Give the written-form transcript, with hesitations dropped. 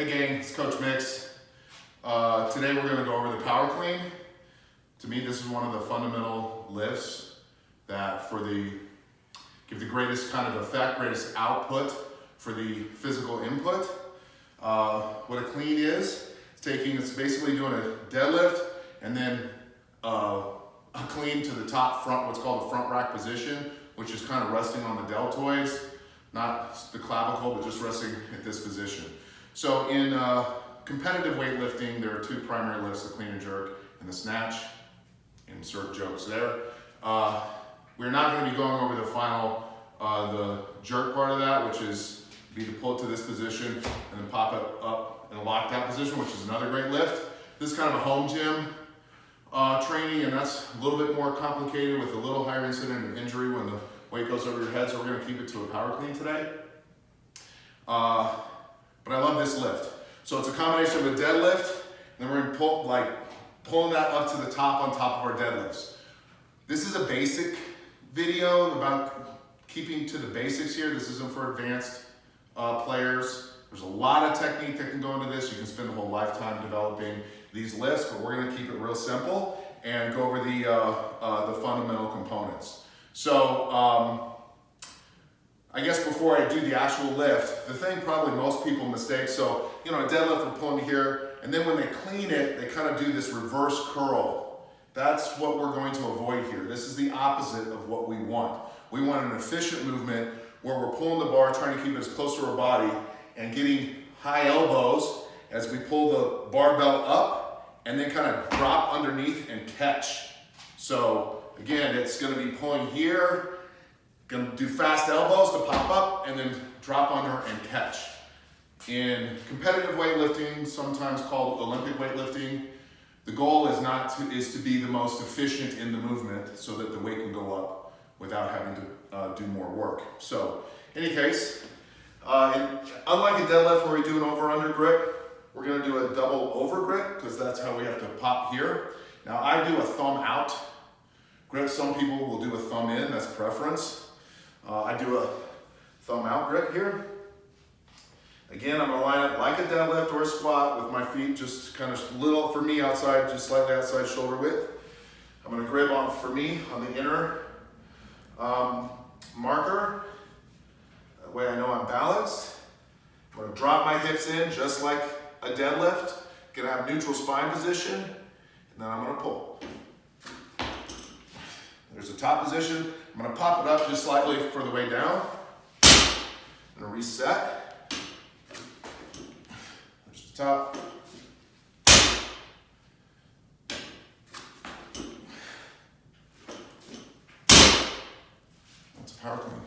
Hey gang, it's Coach Mix. Today we're going to go over the power clean. To me, this is one of the fundamental lifts that give the greatest kind of effect, greatest output for the physical input. What a clean is, it's basically doing a deadlift and then a clean to the top front, what's called the front rack position, which is kind of resting on the deltoids, not the clavicle, but just resting at this position. So in competitive weightlifting, there are two primary lifts, the clean and jerk and the snatch. Insert jokes there. We're not going to be going over the final, the jerk part of that, which is to pull it to this position and then pop it up in a locked out position, which is another great lift. This is kind of a home gym training, and that's a little bit more complicated with a little higher incident of injury when the weight goes over your head, so we're going to keep it to a power clean today. But I love this lift. So it's a combination of a deadlift, and then we're going to pulling that up to the top on top of our deadlifts. This is a basic video about keeping to the basics here. This isn't for advanced players. There's a lot of technique that can go into this. You can spend a whole lifetime developing these lifts, but we're going to keep it real simple and go over the fundamental components. So I guess before I do the actual lift, the thing probably most people mistake, so a deadlift we're pulling here, and then when they clean it, they kind of do this reverse curl. That's what we're going to avoid here. This is the opposite of what we want. We want an efficient movement where we're pulling the bar, trying to keep it as close to our body, and getting high elbows as we pull the barbell up, and then kind of drop underneath and catch. So again, it's going to be pulling here, going to do fast elbows to pop up, and then drop under and catch. In competitive weightlifting, sometimes called Olympic weightlifting, the goal is to be the most efficient in the movement so that the weight can go up without having to do more work. So, in any case, unlike a deadlift where we do an over-under grip, we're going to do a double over grip because that's how we have to pop here. Now, I do a thumb out grip. Some people will do a thumb in, that's preference. I do a thumb out grip here. Again, I'm going to line it like a deadlift or a squat with my feet just kind of little, for me, outside, just slightly outside shoulder width. I'm going to grip on, for me, on the inner marker. That way I know I'm balanced. I'm going to drop my hips in just like a deadlift. Going to have neutral spine position, and then I'm going to pull. There's a top position. I'm going to pop it up just slightly for the way down. I'm going to reset. There's the top. That's a power clean.